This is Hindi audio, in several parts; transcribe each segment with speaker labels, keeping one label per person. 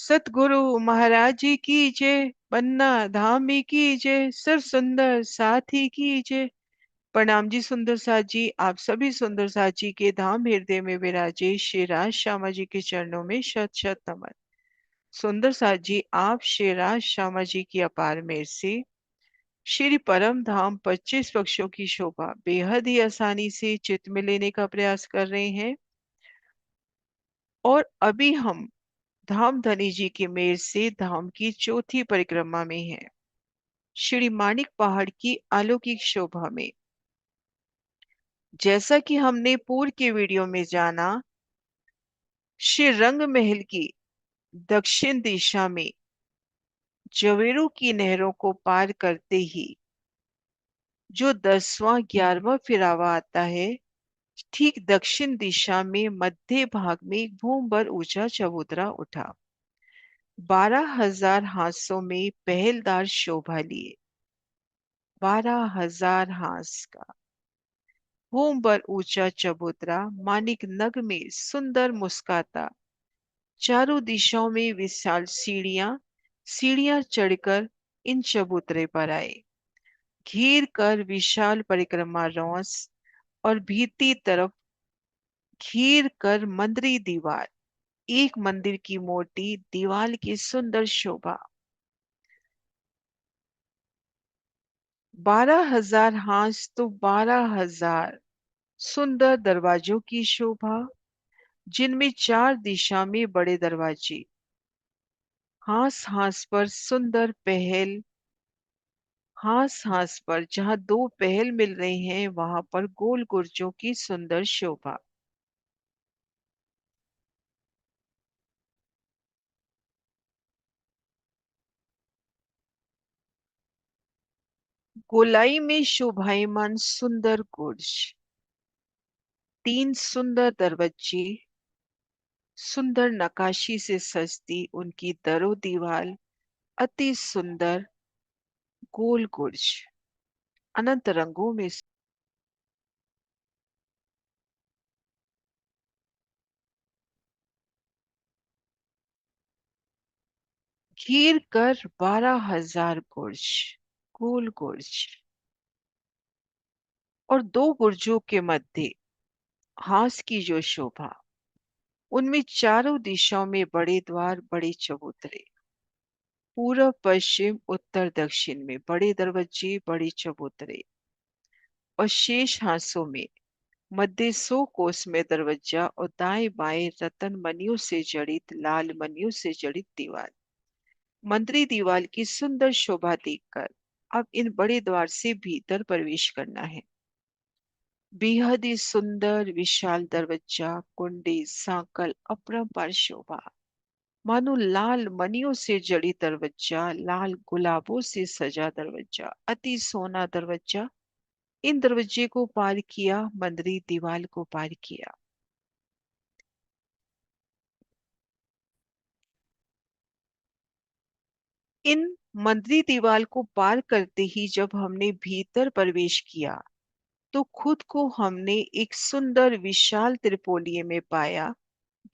Speaker 1: सतगुरु महाराज जी की जय। पन्ना धामी की जय। सर सुंदर साथी की जय। प्रणाम जी सुंदर साथ जी। आप सभी सुंदर साथ जी के धाम हृदय में विराजे श्री राज श्यामा जी के चरणों में शत शत नमन। सुंदर साथ जी, आप श्री राज श्यामा जी की अपार मेहर से श्री परम धाम 25 पक्षों की शोभा बेहद ही आसानी से चित्त में लेने का प्रयास कर रहे हैं। और अभी हम धाम धनी जी की मेहर से धाम की चौथी परिक्रमा में हैं। श्री माणिक पहाड़ की अलौकिक शोभा में। जैसा कि हमने पूर्व के वीडियो में जाना, श्री रंग महल की दक्षिण दिशा में जवेरू की नहरों को पार करते ही जो 10वां 11वां फिरावा आता है, ठीक दक्षिण दिशा में मध्य भाग में एक भूमभर ऊंचा चबूतरा उठा। 12,000 हांसों में पहलदार शोभा लिए। 12,000 हांस का भूमभर ऊंचा चबूतरा मानिक नग में सुंदर मुस्काता, चारों दिशाओं में विशाल सीढ़ियां सीढ़ियां चढ़कर इन चबूतरे पर आए। घेर कर विशाल परिक्रमा रौंस और भीती तरफ घेर कर मंदिरी दीवार, एक मंदिर की मोटी दीवार की सुंदर शोभा। 12,000 हांस तो 12,000 सुंदर दरवाजों की शोभा, जिनमें 4 दिशा में बड़े दरवाजे। हांस हांस पर सुंदर पहल। हांस हांस पर जहां 2 पहल मिल रहे हैं, वहां पर गोल गुर्जों की सुंदर शोभा। गोलाई में शोभायमान सुंदर गुर्ज। 3 सुंदर दरवाजे, सुंदर नकाशी से सजती उनकी दरो दीवार, अति सुंदर गोल गुर्ज अनंत रंगों में घेर कर 12,000 गुर्ज, गोल गुर्ज। और 2 गुर्जों के मध्य हास की जो शोभा, उनमें चारों दिशाओं में बड़े द्वार, बड़े चबूतरे। पूर्व पश्चिम उत्तर दक्षिण में बड़े दरवाजे, बड़े चबूतरे। और शेष हांसों में मध्य 100 कोस में दरवाजा और दाएं बाएं रतन मणियों से जड़ित, लाल मणियों से जड़ित दीवार। मंदिरी दीवार की सुंदर शोभा देखकर अब इन बड़े द्वार से भीतर प्रवेश करना है। बेहद ही सुंदर विशाल दरवाजा, कुंडी सांकल अपरंपार शोभा। मानो लाल मणियों से जड़ी दरवाजा, लाल गुलाबों से सजा दरवाजा, अति सोना दरवाजा। इन दरवाजे को पार किया, मंदिरी दीवार को पार किया। इन मंदिरी दीवार को पार करते ही जब हमने भीतर प्रवेश किया, तो खुद को हमने एक सुंदर विशाल त्रिपोलिये में पाया,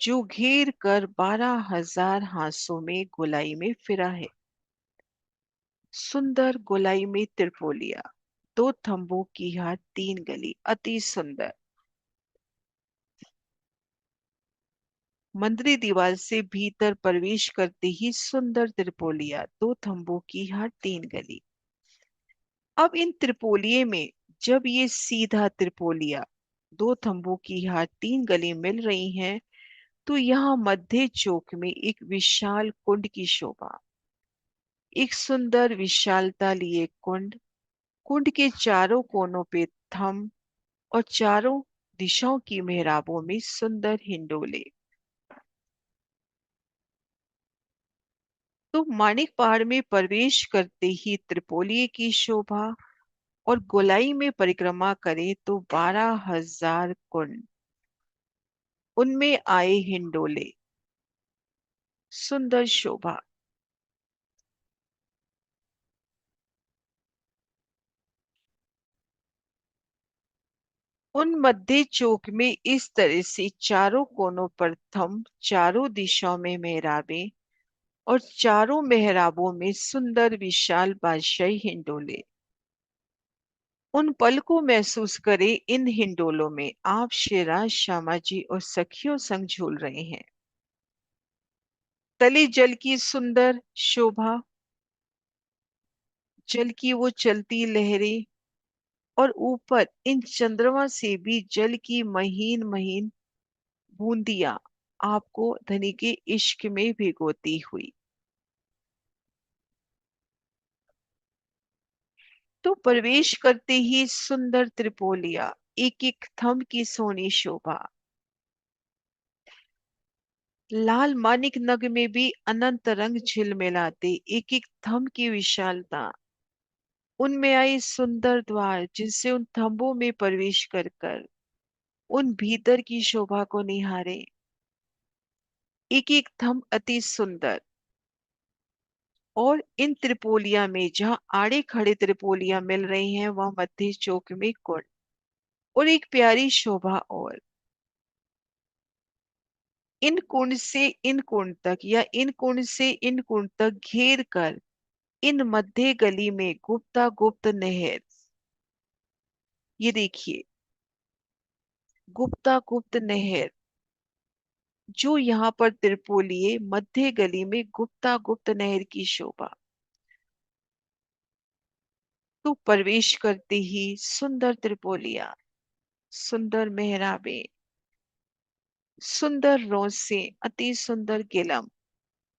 Speaker 1: जो घेर कर 12,000 हांसों में गोलाई में फिरा है। सुंदर गोलाई में त्रिपोलिया, 2 थंबों की हाथ 3 गली, अति सुंदर। मंदिरी दीवार से भीतर प्रवेश करते ही सुंदर त्रिपोलिया, 2 थंबों की हाथ 3 गली। अब इन त्रिपोलिये में जब ये सीधा त्रिपोलिया, 2 थंबों की हाथ 3 गली मिल रही हैं, तो यहाँ मध्य चौक में एक विशाल कुंड की शोभा। एक सुंदर विशालता लिए कुंड, कुंड के चारों कोनों पे थंब और चारों दिशाओं की मेहराबों में सुंदर हिंडोले। तो माणिक पहाड़ में प्रवेश करते ही त्रिपोलिये की शोभा, और गोलाई में परिक्रमा करें तो 12,000 कुंड, उनमें आए हिंडोले, सुंदर शोभा। उन मध्य चौक में इस तरह से चारों कोनों पर थंब, चारों दिशाओं में मेहराबें और चारों मेहराबों में सुंदर विशाल बादशाही हिंडोले। उन पल को महसूस करें, इन हिंडोलों में आप शेराज श्यामा जी और सखियों संग झूल रहे हैं। तले जल की सुंदर शोभा, जल की वो चलती लहरें, और ऊपर इन चंद्रमा से भी जल की महीन महीन बूंदियां आपको धनी के इश्क में भिगोती हुई। तो प्रवेश करते ही सुंदर त्रिपोलिया, एक एक थंब की सोनी शोभा, लाल मानिक नग में भी अनंत रंग झिलमिलाते, एक एक थंब की विशालता। उनमें आई सुंदर द्वार, जिनसे उन थंबों में प्रवेश कर कर उन भीतर की शोभा को निहारे। एक एक थंब अति सुंदर। और इन त्रिपोलिया में जहां आड़े खड़े त्रिपोलिया मिल रही हैं, वहां मध्य चौक में कुंड और एक प्यारी शोभा। और इन कुंड से इन कुंड तक, या इन कुंड से इन कुंड तक घेर कर इन मध्य गली में गुप्ता गुप्त नहर। ये देखिए, गुप्ता गुप्त नहर, जो यहाँ पर त्रिपोलिये मध्य गली में गुप्ता गुप्त नहर की शोभा। तो प्रवेश करते ही सुंदर त्रिपोलिया, सुंदर मेहराबे, सुंदर रोसे, अति सुंदर गिलम,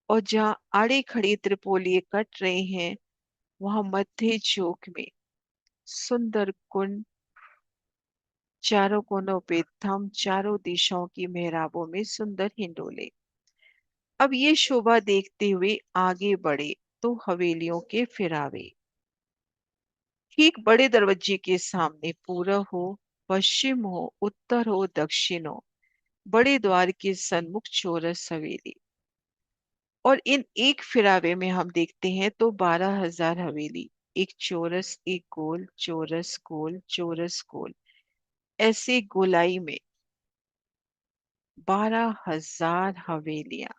Speaker 1: और जहाँ आड़े खड़े त्रिपोलिये कट रहे हैं, वहां मध्य चौक में सुंदर कुंड, चारों कोनों पे थम, चारों दिशाओं की मेहराबों में सुंदर हिंडोले। अब ये शोभा देखते हुए आगे बढ़े तो हवेलियों के फिरावे। ठीक बड़े दरवाजे के सामने पूरब हो, पश्चिम हो, उत्तर हो, दक्षिण हो, बड़े द्वार के सन्मुख चौरस हवेली। और इन एक फिरावे में हम देखते हैं तो 12,000 हवेली, एक चौरस, एक गोल, चौरस गोल, चौरस गोल, ऐसे गोलाई में 12,000 हवेलियां।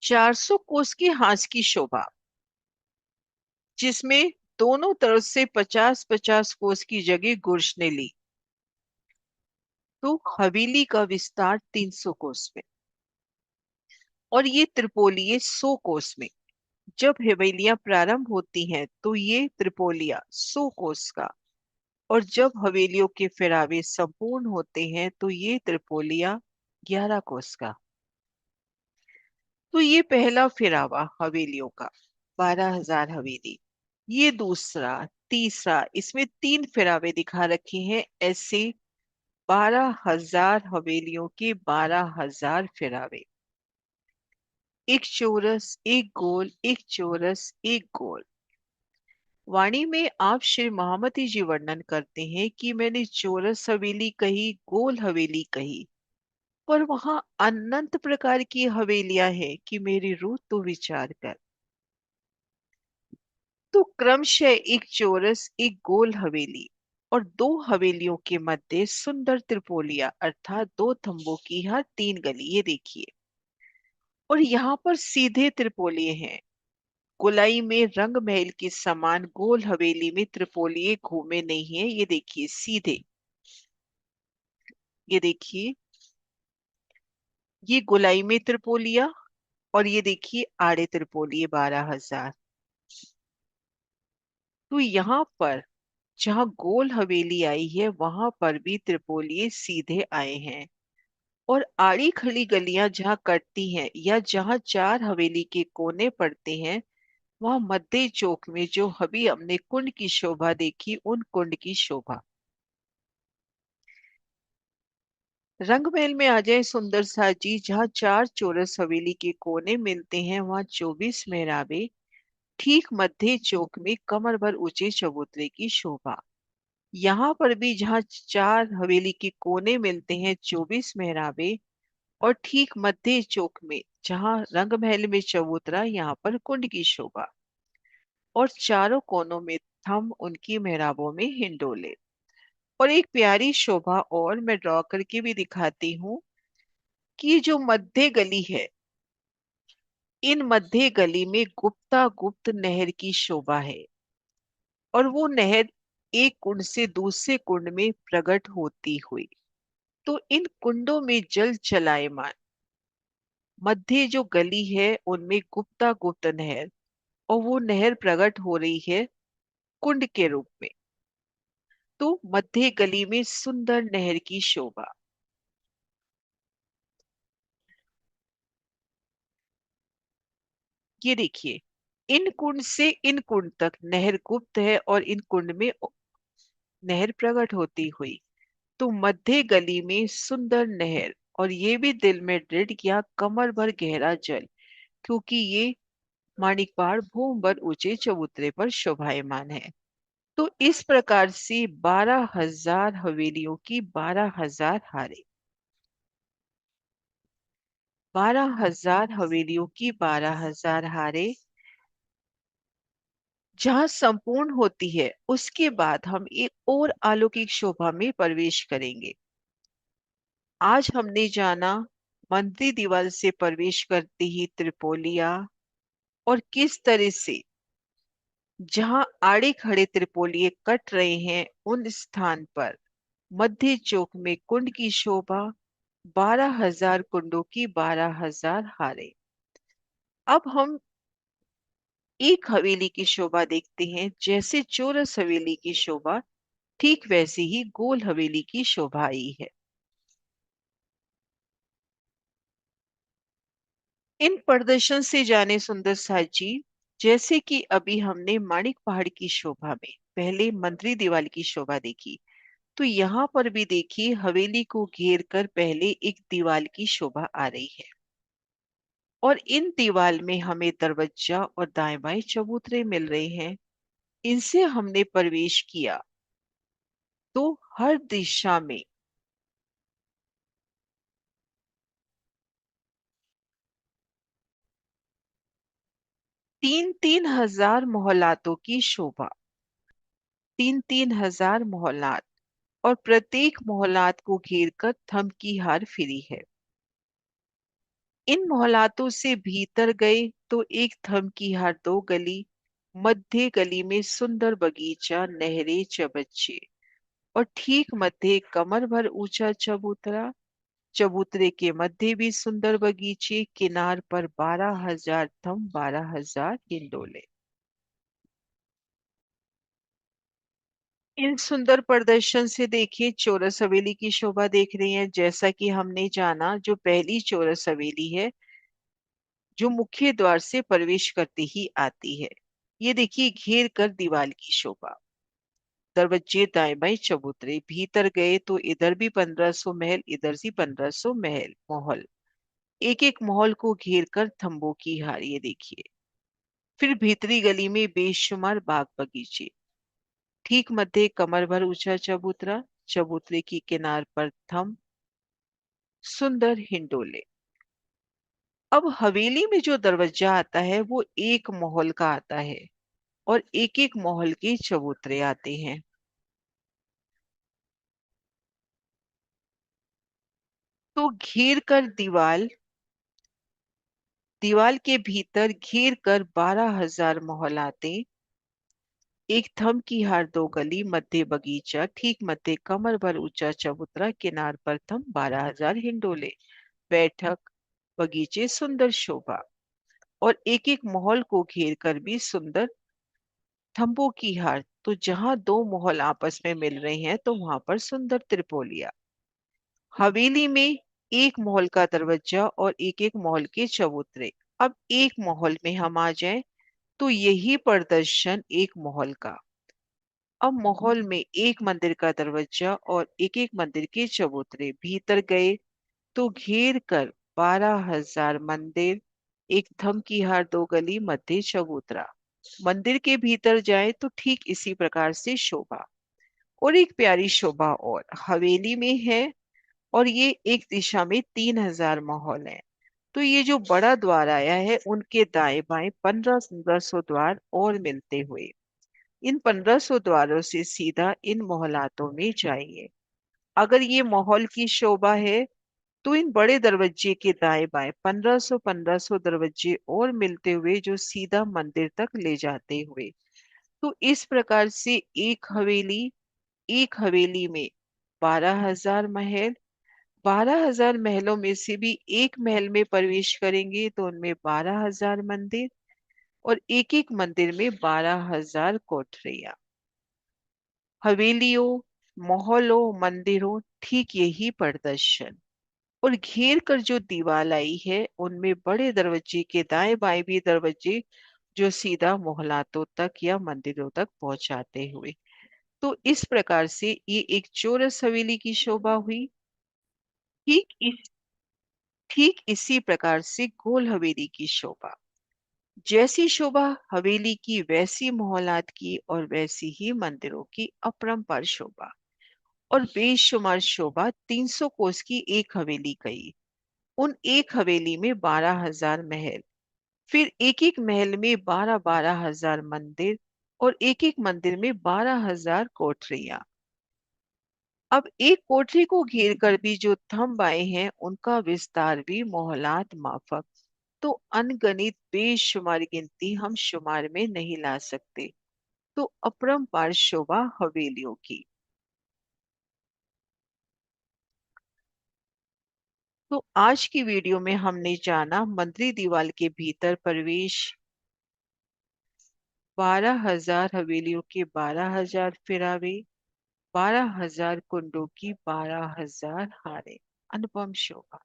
Speaker 1: 400 कोस की हास की शोभा, जिसमें दोनों तरफ से 50-50 कोस की जगह गुर्ज ने ली। तो हवेली का विस्तार 300 कोस में, और ये त्रिपोलिये 100 कोस में। जब हवेलियां प्रारंभ होती हैं तो ये त्रिपोलिया 100 कोस का, और जब हवेलियों के फिरावे संपूर्ण होते हैं तो ये त्रिपोलिया 11 कोस का। तो ये पहला फिरावा हवेलियों का, 12,000 हवेली। ये दूसरा, तीसरा, इसमें 3 फिरावे दिखा रखे हैं ऐसे। 12,000 हवेलियों के 12,000 फिरावे, एक चौरस, एक गोल, एक चौरस, एक गोल। वाणी में आप श्री महामती जी वर्णन करते हैं कि मैंने चौरस हवेली कही, गोल हवेली कही, पर वहां अनंत प्रकार की हवेलियां हैं कि मेरी रूह तो विचार कर। तो क्रमशः एक चौरस, एक गोल हवेली, और 2 हवेलियों के मध्य सुंदर त्रिपोलिया, अर्थात 2 थंबों की हर 3 गली। ये देखिए, और यहाँ पर सीधे त्रिपोलिये हैं। गोलाई में रंग महल के समान गोल हवेली में त्रिपोलिये घूमे नहीं है। ये देखिए सीधे, ये देखिए, ये गोलाई में त्रिपोलिया, और ये देखिए आड़े त्रिपोलिये 12,000। तो यहाँ पर जहाँ गोल हवेली आई है, वहां पर भी त्रिपोलिये सीधे आए हैं। और आड़ी खड़ी गलियां जहाँ कटती हैं, या जहाँ 4 हवेली के कोने पड़ते हैं, वहां मध्य चौक में जो अभी हमने कुंड की शोभा देखी, उन कुंड की शोभा। रंगमहल में आ जाए सुंदर सा जी, जहाँ 4 चौरस हवेली के कोने मिलते हैं, वहां 24 मेहराबे, ठीक मध्य चौक में कमर भर ऊंचे चबूतरे की शोभा। यहाँ पर भी जहाँ 4 हवेली के कोने मिलते हैं, 24 मेहराबे, और ठीक मध्य चौक में जहाँ रंगमहल में चबूतरा, यहाँ पर कुंड की शोभा, और चारों कोनों में थंब उनकी मेहराबों में हिंडोले। और एक प्यारी शोभा और मैं ड्रॉ करके भी दिखाती हूँ कि ये जो मध्य गली है, इन मध्य गली में गुप्ता गुप्त नहर की शोभा है। और वो नहर एक कुंड से दूसरे कुंड में प्रकट होती हुई, तो इन कुंडों में जल चलायमान मध्य जो गली है उनमें गुप्ता गुप्त नहर, और वो नहर प्रकट हो रही है कुंड के रूप में। तो मध्य गली में सुंदर नहर की शोभा। ये देखिए, इन कुंड से इन कुंड तक नहर गुप्त है और इन कुंड में नहर प्रकट होती हुई, तो मध्य गली में सुंदर नहर। और ये भी दिल में दृढ़ किया, कमर भर गहरा जल, क्योंकि ये माणिक पहाड़ भूम भर ऊंचे चबूतरे पर शोभायमान है। तो इस प्रकार से 12,000 हवेलियों की 12,000 हारे, 12,000 हवेलियों की 12,000 हारे जहां संपूर्ण होती है, उसके बाद हम एक और अलौकिक शोभा में प्रवेश करेंगे। आज हमने जाना मंदिर दीवार से प्रवेश करते ही त्रिपोलिया, और किस तरह से जहां आड़े खड़े त्रिपोलिये कट रहे हैं उन स्थान पर मध्य चौक में कुंड की शोभा, 12,000 कुंडों की 12,000 हारे। अब हम एक हवेली की शोभा देखते हैं। जैसे चौरस हवेली की शोभा, ठीक वैसे ही गोल हवेली की शोभा आई है। इन प्रदर्शन से जाने सुंदर साज जी, जैसे कि अभी हमने माणिक पहाड़ की शोभा में पहले मंत्री दीवार की शोभा देखी, तो यहाँ पर भी देखिए हवेली को घेर कर पहले एक दीवार की शोभा आ रही है। और इन दीवार में हमें दरवाजा और दाएं बाएं चबूतरे मिल रहे हैं। इनसे हमने प्रवेश किया तो हर दिशा में 3-3 हजार मोहल्लातों की शोभा, 3-3 हजार मोहल्लात, और प्रत्येक मोहल्लात को घेर कर थम की हार फिरी है। इन मोहल्लातों से भीतर गए तो एक थम की हार दो गली, मध्य गली में सुंदर बगीचा, नहरें, चबच्चे, और ठीक मध्य कमर भर ऊंचा चबूतरा। चबूतरे के मध्य भी सुंदर बगीचे, किनार पर 12,000 थम, 12,000 हिंडोले। इन सुंदर प्रदर्शन से देखिए चौरस हवेली की शोभा देख रही हैं। जैसा कि हमने जाना, जो पहली चौरस हवेली है जो मुख्य द्वार से प्रवेश करते ही आती है। ये देखिए घेर कर दीवार की शोभा, दरवाजे दाएं बाएं चबूतरे, भीतर गए तो इधर भी 1,500 महल, इधर से 1,500 महल महल, एक एक महल को घेर कर थंबों की हार। ये देखिए, फिर भीतरी गली में बेशुमार बाग बगीचे, ठीक मध्य कमर भर ऊंचा चबूतरा, चबूतरे की किनार पर थम, सुंदर हिंडोले। अब हवेली में जो दरवाजा आता है वो एक महल का आता है, और एक एक महल के चबूतरे आते हैं। तो घेर कर दीवाल, दीवाल के भीतर घेर कर 12,000 महल आते, एक थम की हार दो गली, मध्य बगीचा, ठीक मध्य कमर भर ऊंचा चबूतरा, किनार पर थम, 12,000 हिंडोले, बैठक, बगीचे, सुंदर शोभा, और एक एक महल को घेर कर भी सुंदर थंबों की हार। तो जहां दो महल आपस में मिल रहे हैं तो वहां पर सुंदर त्रिपोलिया। हवेली में एक महल का दरवाजा और एक एक महल के चबूतरे। अब एक महल में हम आ जाएं तो यही प्रदर्शन एक महल का। अब महल में एक मंदिर का दरवाजा और एक एक मंदिर के चबूतरे, भीतर गए तो घेर कर 12,000 मंदिर, एक थम की हार दो गली, मध्य चबूतरा। मंदिर के भीतर जाए तो ठीक इसी प्रकार से शोभा। और एक प्यारी शोभा और हवेली में है, और ये एक दिशा में 3,000 महल है। तो ये जो बड़ा द्वार आया है उनके दाएं बाएं 1,500 द्वार और मिलते हुए इन 1500 द्वारों से सीधा इन मोहल्लातों में जाइए। अगर ये माहौल की शोभा है तो इन बड़े दरवाजे के दाएं बाएं 1500 दरवाजे और मिलते हुए जो सीधा मंदिर तक ले जाते हुए। तो इस प्रकार से एक हवेली में 12,000 महल, 12,000 महलों में से भी एक महल में प्रवेश करेंगे तो उनमें 12,000 मंदिर, और एक एक मंदिर में 12,000 कोठरियां। हवेलियों, मोहल्लों, मंदिरों, ठीक यही प्रदर्शन। और घेर कर जो दीवार आई है उनमें बड़े दरवाजे के दाएं बाएं भी दरवाजे जो सीधा मोहल्लातों तक या मंदिरों तक पहुंचाते हुए। तो इस प्रकार से ये एक चौरस हवेली की शोभा हुई। ठीक इस ठीक इसी प्रकार से गोल हवेली की शोभा। जैसी शोभा हवेली की वैसी मोहल्लात की और वैसी ही मंदिरों की अपरंपार शोभा। और बेशुमार शोभा 300 कोस की एक हवेली गई। उन एक हवेली में 12,000 महल, फिर एक एक महल में 12,000 मंदिर, और एक एक मंदिर में 12,000 कोठरियां। अब एक कोठरी को घेर कर भी जो थंब आए हैं उनका विस्तार भी मोहलात माफक। तो अनगणित बेशुमार गिनती हम शुमार में नहीं ला सकते। तो अपरंपार शोभा हवेलियों की। तो आज की वीडियो में हमने जाना मंदिर दीवार के भीतर प्रवेश, 12,000 हवेलियों के 12,000 फिरावे, 12,000 कुंडों की 12,000 हारे। अनुपम शोभा।